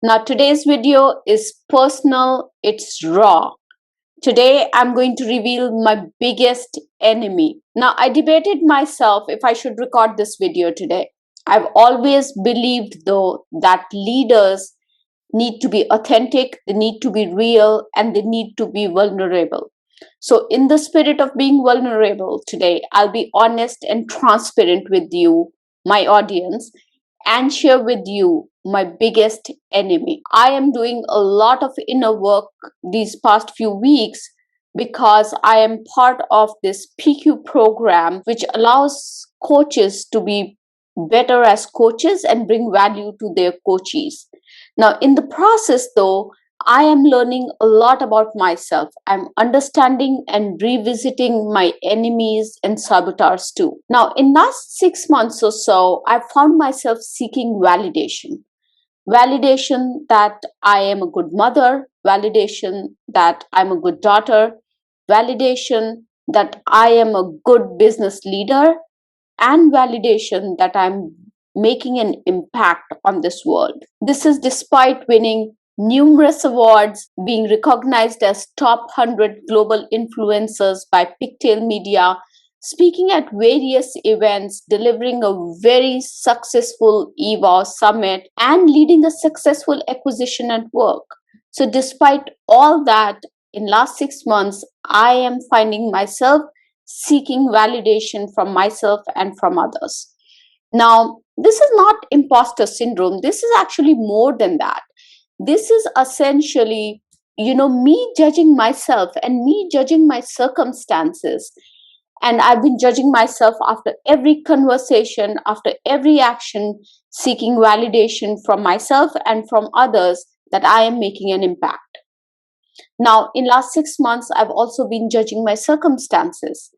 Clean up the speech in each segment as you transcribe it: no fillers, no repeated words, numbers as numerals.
Now, today's video is personal, it's raw. Today, I'm going to reveal my biggest enemy. Now, I debated myself if I should record this video today. I've always believed, though, that leaders need to be authentic, they need to be real, and they need to be vulnerable. So, in the spirit of being vulnerable today, I'll be honest and transparent with you, my audience, and share with you my biggest enemy. I am doing a lot of inner work these past few weeks because I am part of this PQ program, which allows coaches to be better as coaches and bring value to their coachees. Now, in the process, though, I am learning a lot about myself. I'm understanding and revisiting my enemies and saboteurs too. Now, in last 6 months or so, I found myself seeking validation. Validation that I am a good mother, validation that I'm a good daughter, validation that I am a good business leader, and validation that I'm making an impact on this world. This is despite winning numerous awards, being recognized as top 100 global influencers by Pictail Media, speaking at various events, delivering a very successful EVA summit, and leading a successful acquisition at work. So despite all that, in last 6 months, I am finding myself seeking validation from myself and from others. Now, this is not imposter syndrome. This is actually more than that. This is essentially, me judging myself and me judging my circumstances. And I've been judging myself after every conversation, after every action, seeking validation from myself and from others that I am making an impact. Now, in last 6 months, I've also been judging my circumstances.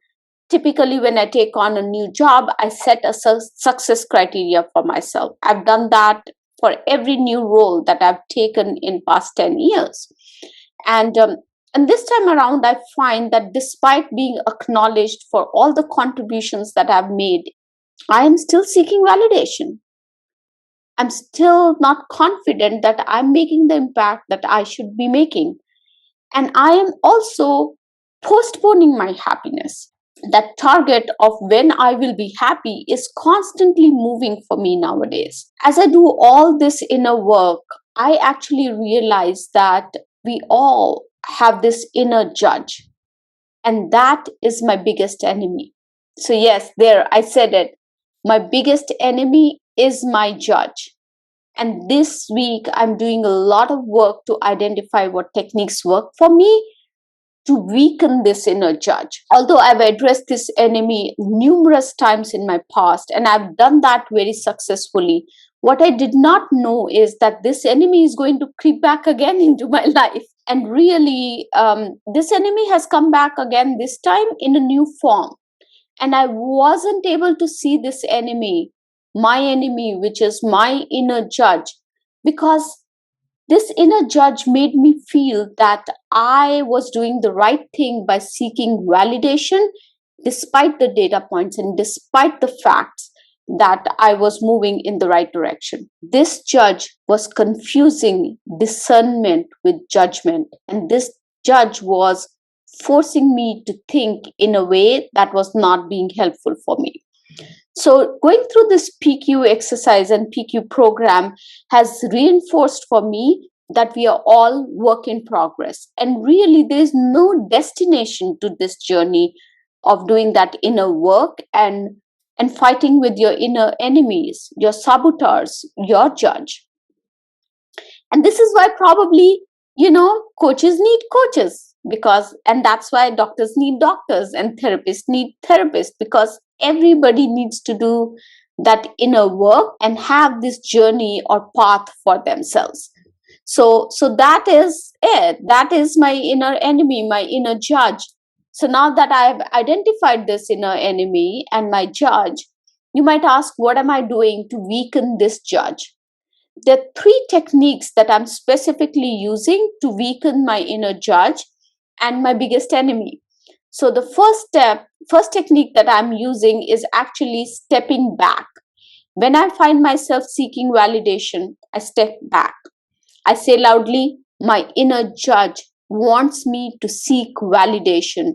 Typically, when I take on a new job, I set a success criteria for myself. I've done that for every new role that I've taken in past 10 years. And this time around, I find that despite being acknowledged for all the contributions that I've made, I am still seeking validation. I'm still not confident that I'm making the impact that I should be making. And I am also postponing my happiness. That target of when I will be happy is constantly moving for me nowadays. As I do all this inner work, I actually realize that we all have this inner judge, and that is my biggest enemy. So, yes, there I said it. My biggest enemy is my judge. And this week, I'm doing a lot of work to identify what techniques work for me to weaken this inner judge. Although I've addressed this enemy numerous times in my past, and I've done that very successfully, what I did not know is that this enemy is going to creep back again into my life. And really, this enemy has come back again, this time in a new form. And I wasn't able to see this enemy, my enemy, which is my inner judge, because this inner judge made me feel that I was doing the right thing by seeking validation despite the data points and despite the facts that I was moving in the right direction. This judge was confusing discernment with judgment, and this judge was forcing me to think in a way that was not being helpful for me. So, going through this PQ exercise and PQ program has reinforced for me that we are all work in progress. And really, there is no destination to this journey of doing that inner work and fighting with your inner enemies, your saboteurs, your judge. And this is why probably, coaches need coaches, and that's why doctors need doctors and therapists need therapists, because everybody needs to do that inner work and have this journey or path for themselves. So that is it. That is my inner enemy, my inner judge. So now that I have identified this inner enemy and my judge, you might ask, what am I doing to weaken this judge? There are 3 techniques that I'm specifically using to weaken my inner judge and my biggest enemy. So the first technique that I'm using is actually stepping back. When I find myself seeking validation, I step back. I say loudly, my inner judge wants me to seek validation,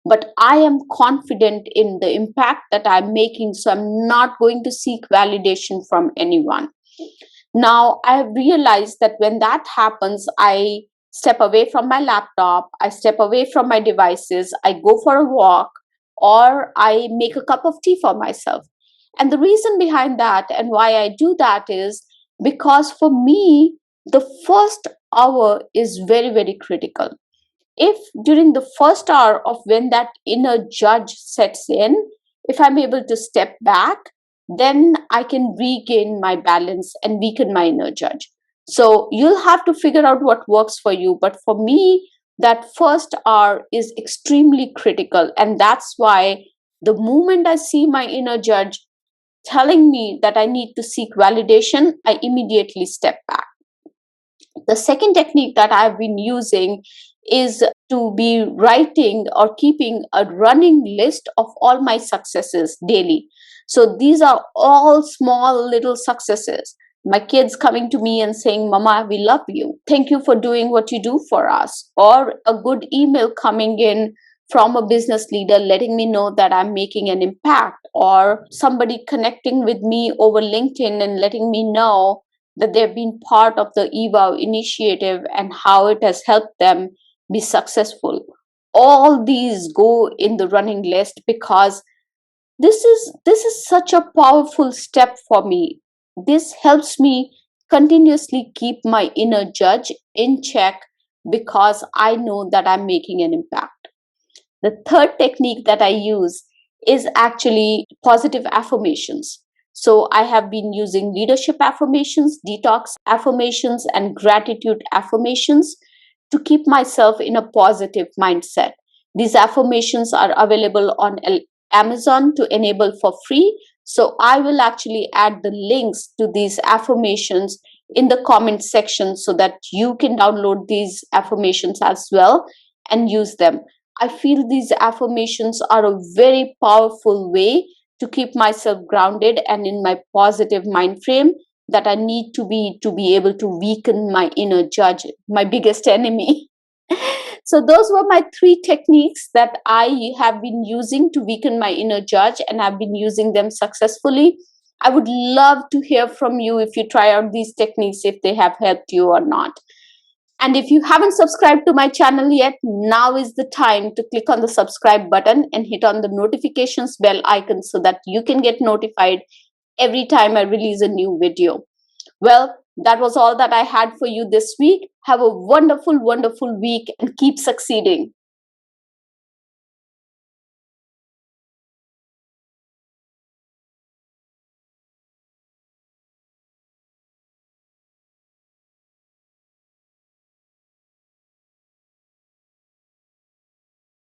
but I am confident in the impact that I'm making, so I'm not going to seek validation from anyone. Now, I have realized that when that happens, I step away from my laptop, I step away from my devices, I go for a walk, or I make a cup of tea for myself. And the reason behind that and why I do that is because for me, the first hour is very, very critical. If during the first hour of when that inner judge sets in, if I'm able to step back, then I can regain my balance and weaken my inner judge. So you'll have to figure out what works for you. But for me, that first hour is extremely critical. And that's why the moment I see my inner judge telling me that I need to seek validation, I immediately step back. The second technique that I've been using is to be writing or keeping a running list of all my successes daily. So these are all small little successes. My kids coming to me and saying, Mama, we love you. Thank you for doing what you do for us. Or a good email coming in from a business leader letting me know that I'm making an impact, or somebody connecting with me over LinkedIn and letting me know that they've been part of the EVOW initiative and how it has helped them be successful. All these go in the running list because this is such a powerful step for me. This helps me continuously keep my inner judge in check because I know that I'm making an impact. The third technique that I use is actually positive affirmations. So I have been using leadership affirmations, detox affirmations, and gratitude affirmations to keep myself in a positive mindset. These affirmations are available on Amazon to enable for free. So I will actually add the links to these affirmations in the comment section so that you can download these affirmations as well and use them. I feel these affirmations are a very powerful way to keep myself grounded and in my positive mind frame that I need to be able to weaken my inner judge, my biggest enemy. So those were my three techniques that I have been using to weaken my inner judge, and I've been using them successfully. I would love to hear from you if you try out these techniques, if they have helped you or not. And if you haven't subscribed to my channel yet, now is the time to click on the subscribe button and hit on the notifications bell icon so that you can get notified every time I release a new video. Well, that was all that I had for you this week. Have a wonderful, wonderful week and keep succeeding.